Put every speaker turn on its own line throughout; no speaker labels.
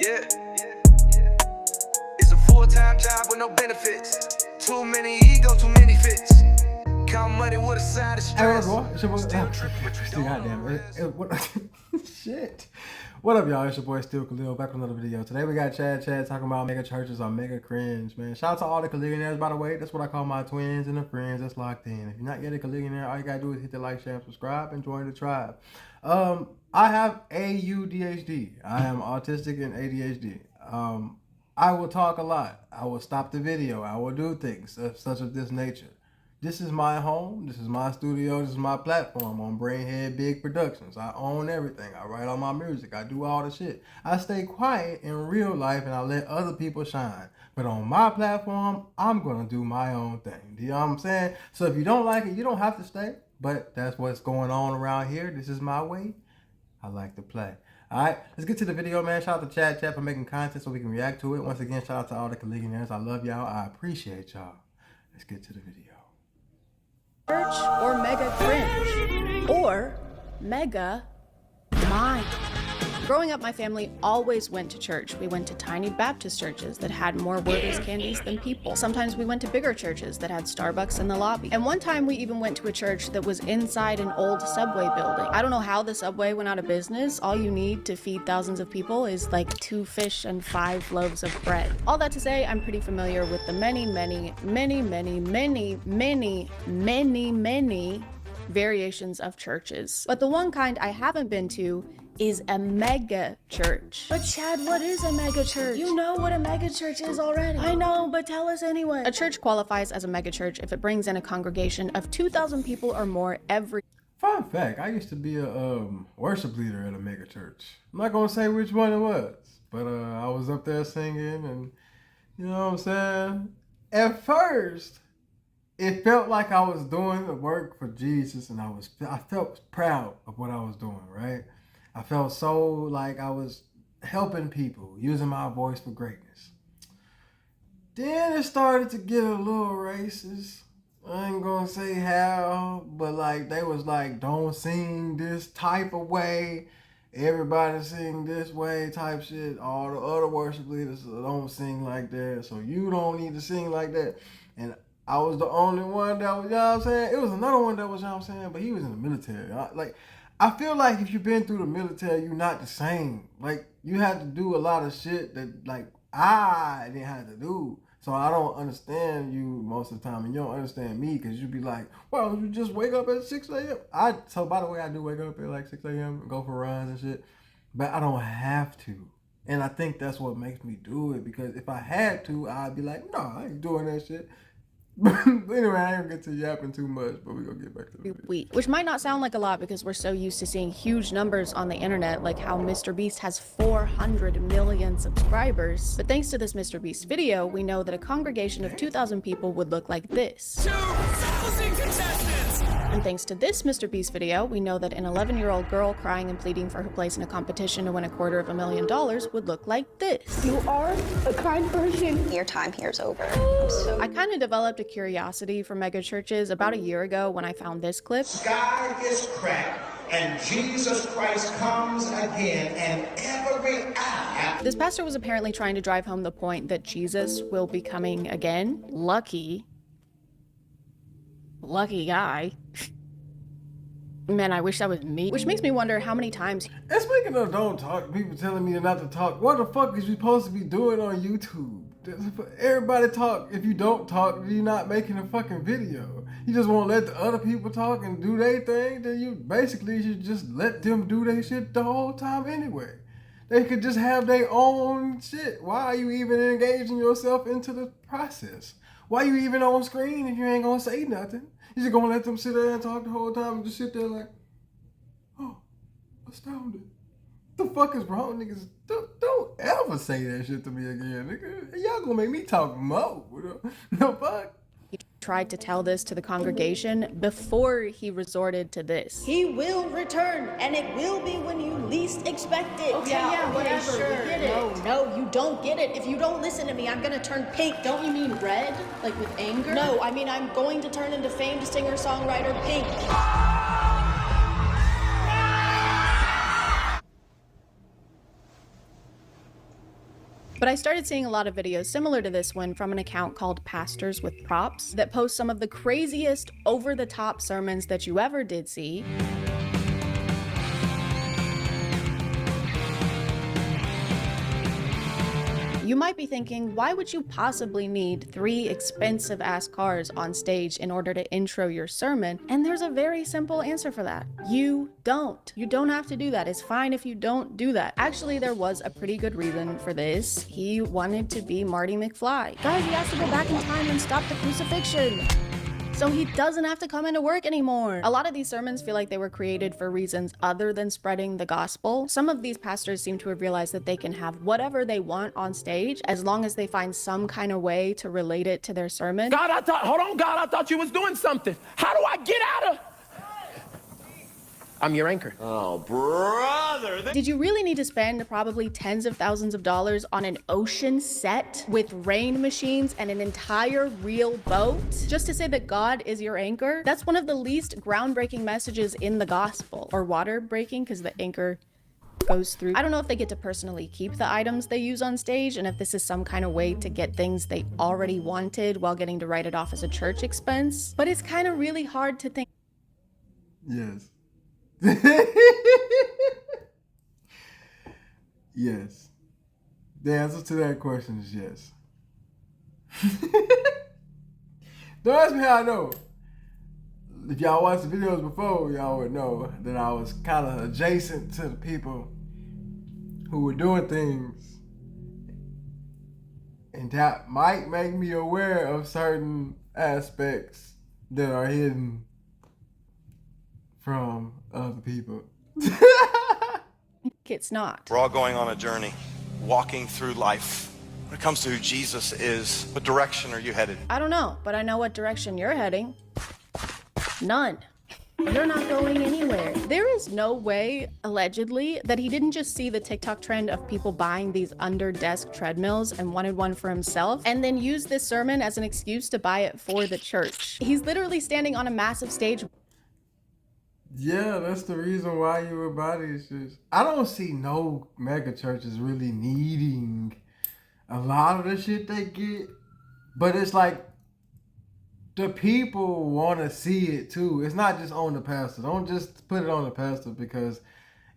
Yeah. It's a full-time job with no benefits. Too many ego, too many fits. Count money with a side of stress.
Goddamn it. What? Shit. What up, y'all? It's your boy Still Khalil back with another video. Today we got Chad talking about mega churches on mega cringe, man. Shout out to all the Khalillionaires, by the way. That's what I call my twins and the friends that's locked in. If you're not yet a Khalillionaire, all you gotta do is hit the like, share, and subscribe, and join the tribe. I have ADHD. I am autistic and ADHD. I will talk a lot. I will stop the video. I will do things such of this nature. This is my home. This is my studio. This is my platform on Brainhead Big Productions. I own everything. I write all my music. I do all the shit. I stay quiet in real life and I let other people shine. But on my platform, I'm going to do my own thing. Do you know what I'm saying? So if you don't like it, you don't have to stay. But that's what's going on around here. This is my way. I like to play. Alright, let's get to the video, man. Shout out to Chad for making content so we can react to it. Once again, shout out to all the Khalillionaires. I love y'all. I appreciate y'all. Let's get to the video.
Church or mega cringe or mega mind. Growing up, my family always went to church. We went to tiny Baptist churches that had more Werther's candies than people. Sometimes we went to bigger churches that had Starbucks in the lobby. And one time we even went to a church that was inside an old subway building. I don't know how the subway went out of business. All you need to feed thousands of people is like 2 fish and 5 loaves of bread. All that to say, I'm pretty familiar with the many variations of churches. But the one kind I haven't been to is a mega church. But Chad, what is a mega church? You know what a mega church is already. I know, but tell us anyway. A church qualifies as a mega church if it brings in a congregation of 2,000 people or more every.
Fun fact, I used to be a worship leader at a mega church. I'm not gonna say which one it was, but I was up there singing and you know what I'm saying? At first, it felt like I was doing the work for Jesus and I felt proud of what I was doing, right? I felt so like I was helping people, using my voice for greatness. Then it started to get a little racist. I ain't gonna say how, but like they was like, don't sing this type of way. Everybody sing this way type shit. All the other worship leaders don't sing like that. So you don't need to sing like that. And I was the only one that was, you know what I'm saying? It was another one that was, you know what I'm saying? But he was in the military. I feel like if you've been through the military, you're not the same. Like, you had to do a lot of shit that, like, I didn't have to do. So I don't understand you most of the time, and you don't understand me, because you be like, well, you just wake up at 6 a.m. So, by the way, I do wake up at, like, 6 a.m. and go for runs and shit. But I don't have to. And I think that's what makes me do it, because if I had to, I'd be like, no, I ain't doing that shit. But anyway, I ain't gonna get to yapping too much, but we're gonna get back to the video.
Which might not sound like a lot because we're so used to seeing huge numbers on the internet, like how Mr. Beast has 400 million subscribers. But thanks to this Mr. Beast video, we know that a congregation of 2,000 people would look like this.
2,000 contestants!
And thanks to this Mr. Beast video, we know that an 11-year-old girl crying and pleading for her place in a competition to win $250,000 would look like this.
You are a kind person.
Your time here is over.
I kind of developed a curiosity for mega churches about a year ago when I found this clip.
Sky is cracked and Jesus Christ comes again and every eye.
This pastor was apparently trying to drive home the point that Jesus will be coming again. Lucky guy. Man, I wish that was me. Which makes me wonder how many times.
And speaking of don't talk, people telling me not to talk, what the fuck is you supposed to be doing on YouTube? Everybody talk. If you don't talk, you're not making a fucking video. You just won't let the other people talk and do their thing, then you basically should just let them do their shit the whole time anyway. They could just have their own shit. Why are you even engaging yourself into the process? Why you even on screen if you ain't gonna say nothing? You just gonna let them sit there and talk the whole time and just sit there like, oh, astounded. What the fuck is wrong, niggas? Don't ever say that shit to me again, nigga. Y'all gonna make me talk more. No fuck.
He tried to tell this to the congregation before he resorted to this.
He will return, and it will be when you least expect it.
Okay, yeah, whatever,
Sure.
we get it.
No, you don't get it. If you don't listen to me, I'm gonna turn pink.
Don't you mean red? Like with anger?
No, I mean I'm going to turn into famed singer-songwriter Pink.
But I started seeing a lot of videos similar to this one from an account called Pastors with Props that post some of the craziest, over-the-top sermons that you ever did see. You might be thinking, why would you possibly need 3 expensive-ass cars on stage in order to intro your sermon? And there's a very simple answer for that. You don't. You don't have to do that. It's fine if you don't do that. Actually, there was a pretty good reason for this. He wanted to be Marty McFly. Guys, he has to go back in time and stop the crucifixion, so he doesn't have to come into work anymore. A lot of these sermons feel like they were created for reasons other than spreading the gospel. Some of these pastors seem to have realized that they can have whatever they want on stage as long as they find some kind of way to relate it to their sermon.
God, hold on, God, I thought you was doing something. How do I get out of? I'm your anchor.
Oh, brother.
Did you really need to spend probably tens of thousands of dollars on an ocean set with rain machines and an entire real boat just to say that God is your anchor? That's one of the least groundbreaking messages in the gospel. Or water breaking, because the anchor goes through. I don't know if they get to personally keep the items they use on stage and if this is some kind of way to get things they already wanted while getting to write it off as a church expense, but it's kind of really hard to think.
Yes. Yes. The answer to that question is yes. Don't ask me how I know. If y'all watched the videos before, y'all would know that I was kind of adjacent to the people who were doing things, and that might make me aware of certain aspects that are hidden from other people.
It's not.
We're all going on a journey, walking through life. When it comes to who Jesus is, what direction are you headed?
I don't know, but I know what direction you're heading. None. You're not going anywhere. There is no way, allegedly, that he didn't just see the TikTok trend of people buying these under-desk treadmills and wanted one for himself, and then use this sermon as an excuse to buy it for the church. He's literally standing on a massive stage.
Yeah, that's the reason why you would buy these shits. I don't see no mega churches really needing a lot of the shit they get, but it's like the people want to see it too. It's not just on the pastor. Don't just put it on the pastor, because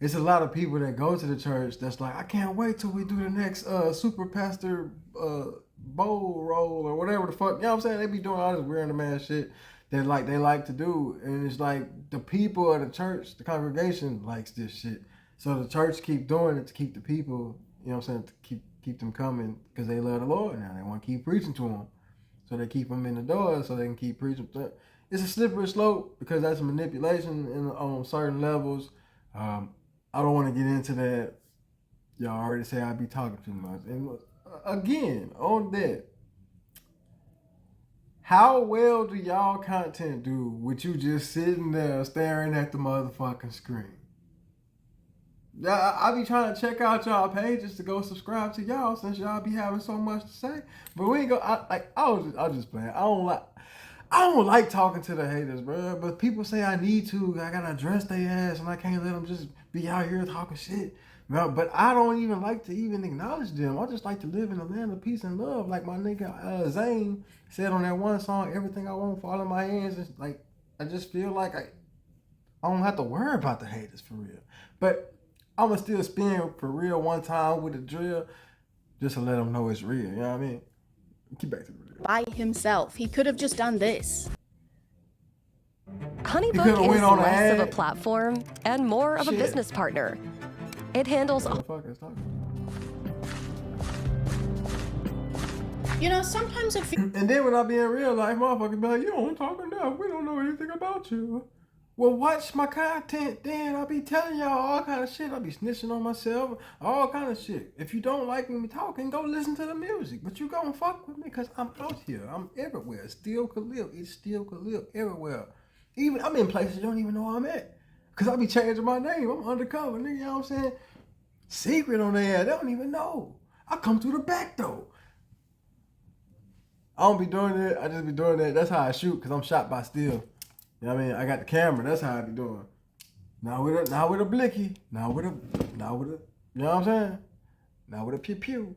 it's a lot of people that go to the church that's like, I can't wait till we do the next super pastor bowl roll or whatever the fuck. You know what I'm saying? They be doing all this weird man shit that like they like to do, and it's like the people of the church, the congregation likes this shit, so the church keep doing it to keep the people, you know what I'm saying, to keep them coming, because they love the Lord now. They want to keep preaching to them, so they keep them in the door so they can keep preaching. It's a slippery slope, because that's manipulation on certain levels. I don't want to get into that. Y'all already say I be talking too much, and again on that, how well do y'all content do with you just sitting there staring at the motherfucking screen? I be trying to check out y'all pages to go subscribe to y'all, since y'all be having so much to say. But we ain't go. I was just playing. I don't like talking to the haters, bro. But people say I need to. I gotta address their ass, and I can't let them just be out here talking shit. No, but I don't even like to even acknowledge them. I just like to live in a land of peace and love, like my nigga Zane said on that one song, "Everything I want fall in my hands." It's like, I just feel like I don't have to worry about the haters for real. But I'm gonna still spin for real one time with a drill, just to let them know it's real. You know what I mean? Keep back to the video.
By himself. He could have just done this.
HoneyBook is less of a platform and more of a business partner. It handles all.
You know, sometimes if you...
And then when I be in real life, motherfuckers be like, you don't talk enough. We don't know anything about you. Well, watch my content then. I'll be telling y'all all kind of shit. I'll be snitching on myself, all kind of shit. If you don't like me talking, go listen to the music. But you gonna fuck with me, because I'm out here. I'm everywhere. Still Khalil. It's still Khalil everywhere. Even I'm in places you don't even know I'm at, because I be changing my name. I'm undercover, nigga. You know what I'm saying? Secret on their ass. They don't even know. I come through the back door. I don't be doing that. I just be doing that. That's how I shoot, because I'm shot by steel. You know what I mean? I got the camera. That's how I be doing. Now with a blicky. Now with a, you know what I'm saying? Now with a pew pew.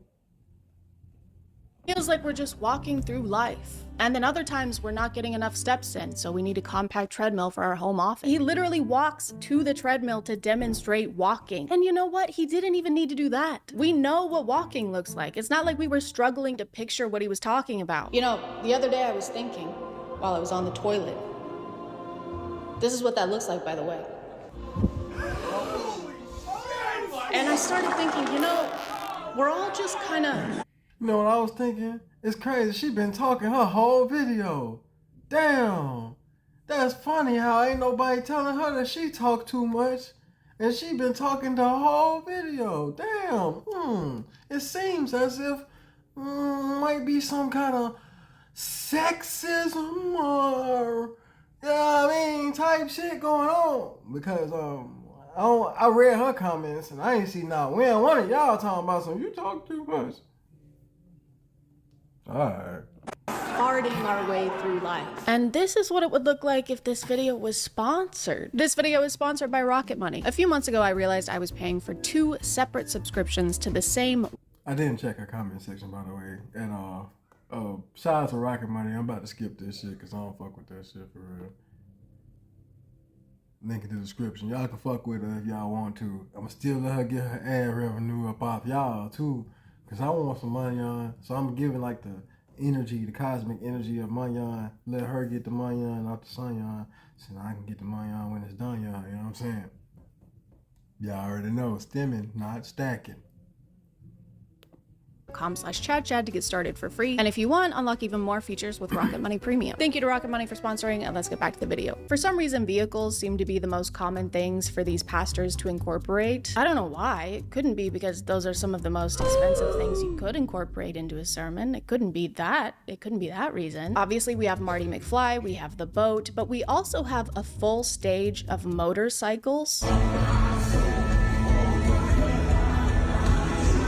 Feels like we're just walking through life. And then other times we're not getting enough steps in, so we need a compact treadmill for our home office. He literally walks to the treadmill to demonstrate walking. And you know what? He didn't even need to do that. We know what walking looks like. It's not like we were struggling to picture what he was talking about.
You know, the other day I was thinking while I was on the toilet. This is what that looks like, by the way. And I started thinking, you know, we're all just kind of...
You know what I was thinking? It's crazy. She been talking her whole video. Damn. That's funny how ain't nobody telling her that she talk too much. And she been talking the whole video. Damn. It seems as if might be some kind of sexism or, you know what I mean, type shit going on. Because I read her comments and I ain't see not one of y'all talking about some, you talk too much. Alright.
Farting our way through life. And this is what it would look like if this video was sponsored. This video is sponsored by Rocket Money. A few months ago, I realized I was paying for 2 separate subscriptions to the same...
I didn't check her comment section, by the way. And shout out to Rocket Money. I'm about to skip this shit because I don't fuck with that shit for real. Link in the description. Y'all can fuck with her if y'all want to. I'ma still let her get her ad revenue up off y'all too. Cause I want some money on. So I'm giving like the energy, the cosmic energy of money on. Let her get the money on off the sun on. So I can get the money on when it's done, y'all. You know what I'm saying? Y'all already know. Stemming, not stacking.
.com/ChadChad to get started for free. And if you want, unlock even more features with Rocket Money Premium. Thank you to Rocket Money for sponsoring, and let's get back to the video. For some reason, vehicles seem to be the most common things for these pastors to incorporate. I don't know why. It couldn't be because those are some of the most expensive things you could incorporate into a sermon. It couldn't be that. It couldn't be that reason. Obviously, we have Marty McFly, we have the boat, but we also have a full stage of motorcycles.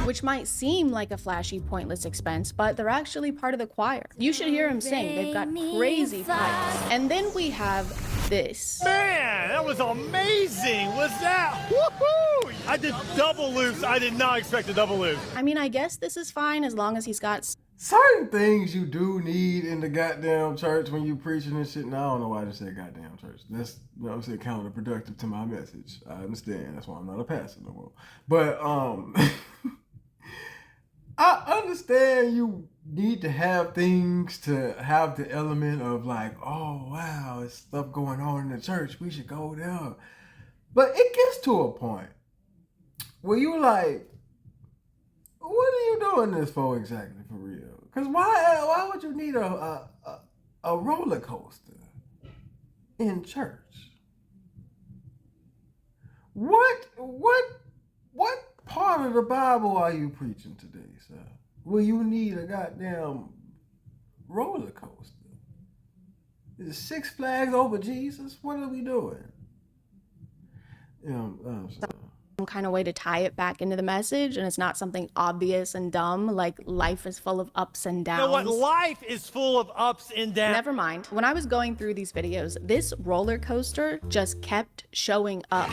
Which might seem like a flashy, pointless expense, but they're actually part of the choir. You should hear them sing. They've got crazy pipes. And then we have this.
Man, that was amazing. Was that? Woohoo! I did double loops. I did not expect a double loop.
I mean, I guess this is fine as long as he's got...
Certain things you do need in the goddamn church when you preaching and shit. Now, I don't know why I just said goddamn church. That's, you know what I'm saying, counterproductive to my message. I understand. That's why I'm not a pastor no more. But, I understand you need to have things to have the element of like, oh, wow, there's stuff going on in the church. We should go there. But it gets to a point where you like, what are you doing this for exactly, for real? Because why would you need a roller coaster in church? What part of the Bible are you preaching today, sir? Will you need a goddamn roller coaster? Is Six Flags over Jesus? What are we doing? You know,
some kind of way to tie it back into the message, and it's not something obvious and dumb, like life is full of ups and downs.
You know what? Life is full of ups and downs.
Never mind. When I was going through these videos, this roller coaster just kept showing up.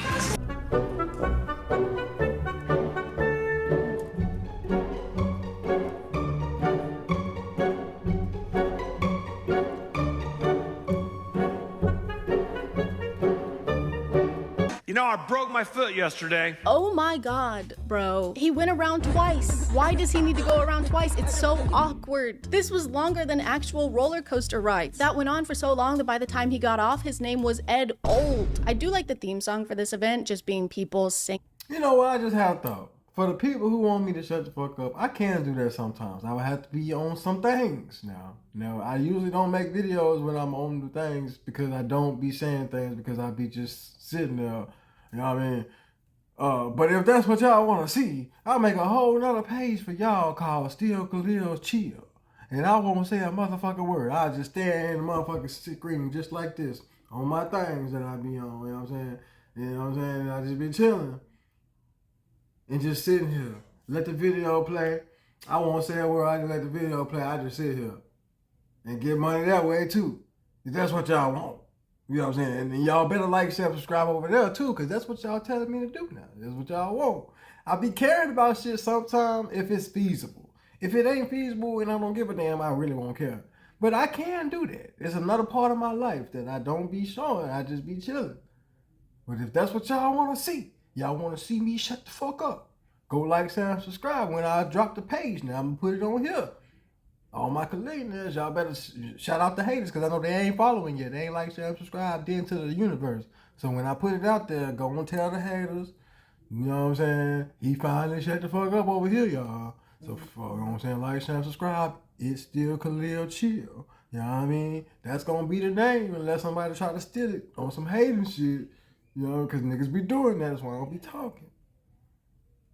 You know, I broke my foot yesterday.
Oh my God, bro. He went around twice. Why does he need to go around twice? It's so awkward. This was longer than actual roller coaster rides. That went on for so long that by the time he got off, his name was Ed Old. I do like the theme song for this event, just being people sing.
You know what? I just have thought. For the people who want me to shut the fuck up, I can do that sometimes. I would have to be on some things now. Now, I usually don't make videos when I'm on the things because I don't be saying things because I be just sitting there. You know what I mean? But if that's what y'all want to see, I'll make a whole nother page for y'all called Still Khalil Chill. And I won't say a motherfucking word. I'll just stare in the motherfucking screen just like this on my things that I be on. You know what I'm saying? You know what I'm saying? I just be chilling. And just sitting here. Let the video play. I won't say a word. I just let the video play. I just sit here. And get money that way too. If that's what y'all want. You know what I'm saying? And y'all better like, share, subscribe over there too. Because that's what y'all telling me to do now. That's what y'all want. I be caring about shit sometime if it's feasible. If it ain't feasible and I don't give a damn, I really won't care. But I can do that. It's another part of my life that I don't be showing. I just be chilling. But if that's what y'all want to see, y'all want to see me shut the fuck up, go like, share, and subscribe when I drop the page. Now I'm going to put it on here. All my colleagues, y'all better shout out the haters because I know they ain't following yet. They ain't like, share, and subscribe into the universe. So when I put it out there, go and tell the haters, you know what I'm saying? He finally shut the fuck up over here, y'all. So, you know what I'm saying? Like, share, and subscribe. It's still Khalil Chill. You know what I mean? That's going to be the name unless somebody try to steal it on some hating shit. You know, because niggas be doing that. That's why I don't be talking.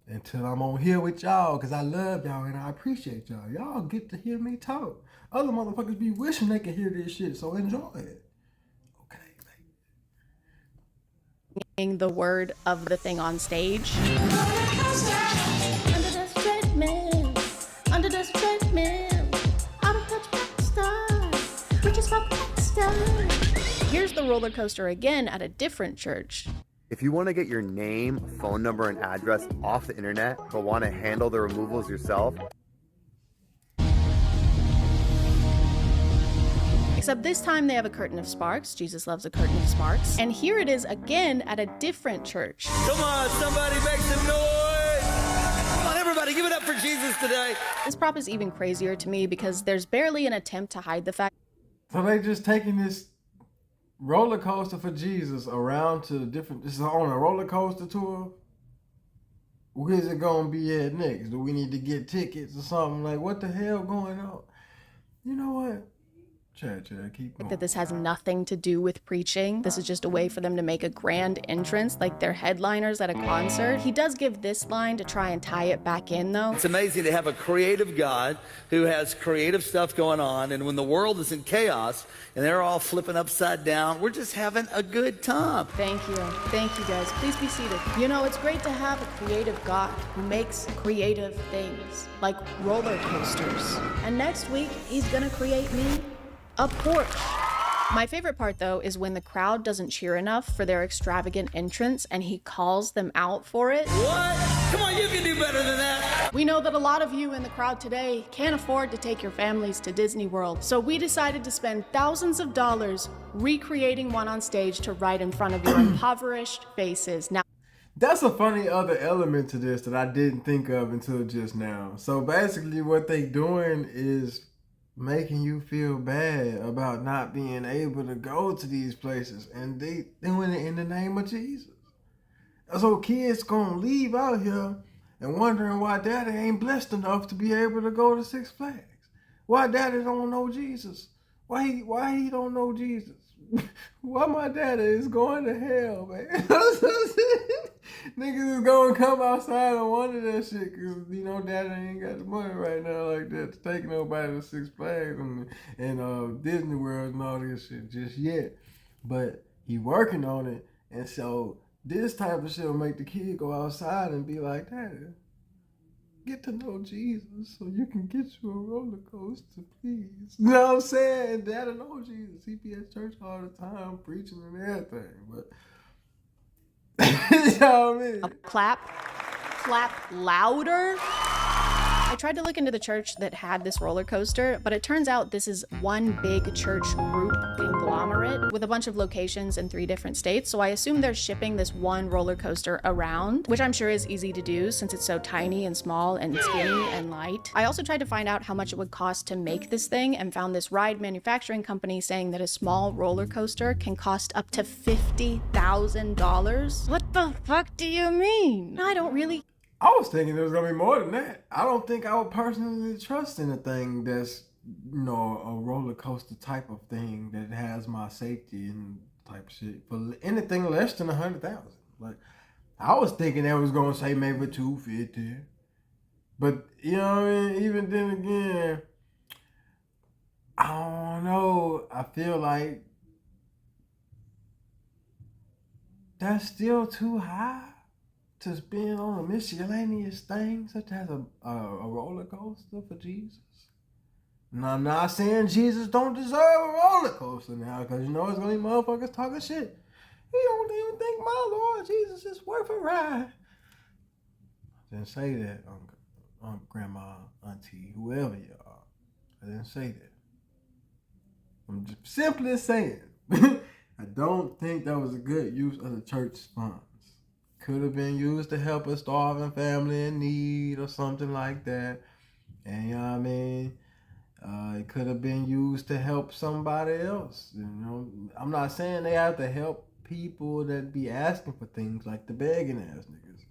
Until I'm on here with y'all, because I love y'all and I appreciate y'all. Y'all get to hear me talk. Other motherfuckers be wishing they could hear this shit, so enjoy it.
Okay. The word of the thing on stage.
Under this treadmill, out of touch rock star, we just rock star.
Here's the roller coaster again at a different church.
If you want to get your name, phone number, and address off the internet, but want to handle the removals yourself.
Except this time they have a curtain of sparks. Jesus loves a curtain of sparks. And here it is again at a different church.
Come on, somebody make some noise! Come on, everybody, give it up for Jesus today.
This prop is even crazier to me because there's barely an attempt to hide the fact.
So they just taking this roller coaster for Jesus around to different. This is on a roller coaster tour. Where's it gonna be at next? Do we need to get tickets or something? Like, what the hell going on? You know what? Chad, keep going.
That this has nothing to do with preaching. This is just a way for them to make a grand entrance, like they're headliners at a concert. He does give this line to try and tie it back in, though.
It's amazing to have a creative God who has creative stuff going on, and when the world is in chaos and they're all flipping upside down, we're just having a good time.
Thank you. Thank you, guys. Please be seated. You know, it's great to have a creative God who makes creative things, like roller coasters. And next week, he's gonna create me a porch. My favorite part, though, is when the crowd doesn't cheer enough for their extravagant entrance and he calls them out for it.
What? Come on, you can do better than that.
We know that a lot of you in the crowd today can't afford to take your families to Disney World, so we decided to spend thousands of dollars recreating one on stage to right in front of your impoverished faces. Now,
that's a funny other element to this that I didn't think of until just now. So basically what they doing is making you feel bad about not being able to go to these places, and they doing it in the name of Jesus. So kids gonna leave out here and wondering why daddy ain't blessed enough to be able to go to Six Flags. Why daddy don't know Jesus? Why he don't know Jesus? Why my daddy is going to hell, man? Niggas is gonna come outside and wonder that shit because, you know, daddy ain't got the money right now like that to take nobody to Six Flags and Disney World and all this shit just yet. But he working on it, and so this type of shit will make the kid go outside and be like, daddy, get to know Jesus so you can get you a roller coaster, please. You know what I'm saying? Daddy know Jesus. He be at church all the time preaching and everything, but you know what I mean?
Clap louder. I tried to look into the church that had this roller coaster, but it turns out this is one big church group conglomerate with a bunch of locations in 3 different states. So I assume they're shipping this one roller coaster around, which I'm sure is easy to do since it's so tiny and small and skinny and light. I also tried to find out how much it would cost to make this thing and found this ride manufacturing company saying that a small roller coaster can cost up to $50,000. What the fuck do you mean? I don't really.
I was thinking there was gonna be more than that. I don't think I would personally trust anything that's, you know, a roller coaster type of thing that has my safety and type of shit for anything less than 100,000. Like, I was thinking that was gonna say maybe 250, but you know what I mean. Even then again, I don't know. I feel like that's still too high to spend on a miscellaneous thing such as a roller coaster for Jesus. And I'm not saying Jesus don't deserve a roller coaster now, because you know it's gonna be motherfuckers talking shit. You don't even think my Lord Jesus is worth a ride. I didn't say that. grandma, auntie, whoever you are. I didn't say that. I'm just simply saying, I don't think that was a good use of the church funds. Could have been used to help a starving family in need or something like that. And you know what I mean? It could have been used to help somebody else. You know, I'm not saying they have to help people that be asking for things like the begging ass niggas.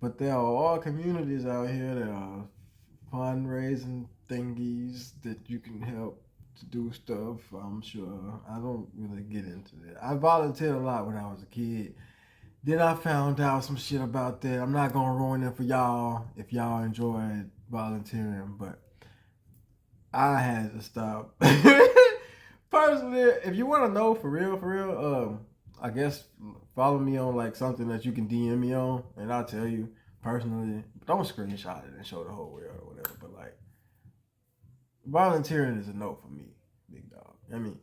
But there are all communities out here that are fundraising thingies that you can help to do stuff, I'm sure. I don't really get into that. I volunteered a lot when I was a kid. Then I found out some shit about that. I'm not gonna ruin it for y'all if y'all enjoyed volunteering, but I had to stop. Personally, if you want to know for real, I guess follow me on like something that you can DM me on, and I'll tell you personally. Don't screenshot it and show the whole world or whatever. But like, volunteering is a no for me, big dog. I mean,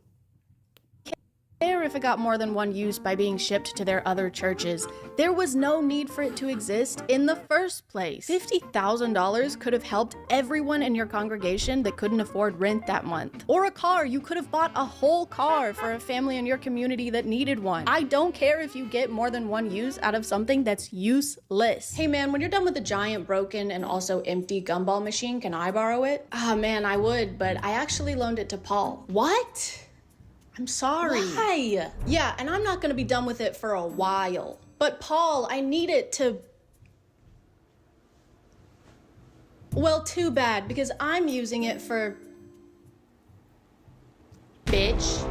Care if it got more than one use by being shipped to their other churches. There was no need for it to exist in the first place. $50,000 could have helped everyone in your congregation that couldn't afford rent that month. Or a car, you could have bought a whole car for a family in your community that needed one. I don't care if you get more than one use out of something that's useless. Hey man, when you're done with the giant broken and also empty gumball machine, can I borrow it? Ah man, I would, but I actually loaned it to Paul. What? I'm sorry. Why? Yeah, and I'm not gonna be done with it for a while. But Paul, I need it to... Well, too bad, because I'm using it for... Bitch.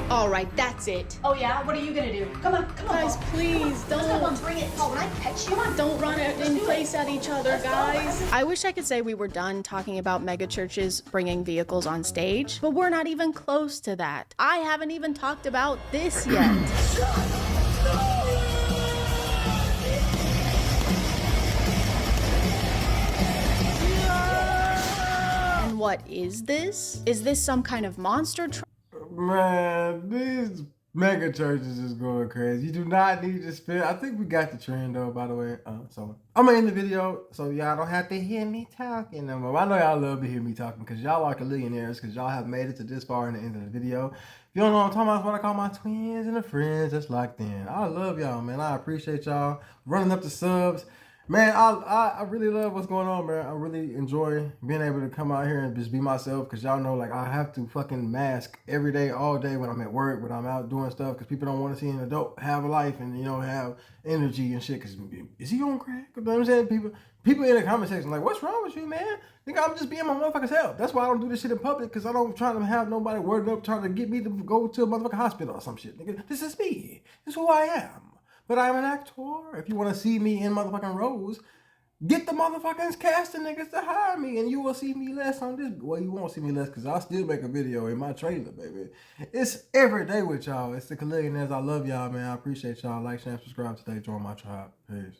All right, that's it.
Oh yeah? What are you gonna do? Come on,
Guys,
Paul.
please, don't.
Let's go, bring it. Paul, when I catch you, come on.
Don't run it in
do
place at each other,
Let's go.
guys. I wish I could say we were done talking about mega churches bringing vehicles on stage, but we're not even close to that. I haven't even talked about this yet. And what is this? Is this some kind of monster truck?
man, these mega churches is going crazy. You do not need to spend. I think we got the trend though, by the way. So I'm gonna end the video, so y'all don't have to hear me talking no more. I know y'all love to hear me talking because y'all are millionaires because y'all have made it to this far in the end of the video. If you don't know what I'm talking about, it's what I call my twins and the friends that's locked in. I love y'all, man. I appreciate y'all running up the subs. Man, I really love what's going on, man. I really enjoy being able to come out here and just be myself because y'all know, like, I have to fucking mask every day, all day when I'm at work, when I'm out doing stuff because people don't want to see an adult have a life and, you know, have energy and shit because is he on crack? You know what I'm saying? People in the comment section like, what's wrong with you, man? Think I'm just being my motherfucking self. That's why I don't do this shit in public because I don't try to have nobody worded up trying to get me to go to a motherfucking hospital or some shit. Nigga, this is me. This is who I am. But I'm an actor. If you want to see me in motherfucking roles, get the motherfucking casting niggas to hire me and you will see me less on this. Well, you won't see me less because I'll still make a video in my trailer, baby. It's every day with y'all. It's the Millionaires. I love y'all, man. I appreciate y'all. Like, share, and subscribe today. Join my tribe. Peace.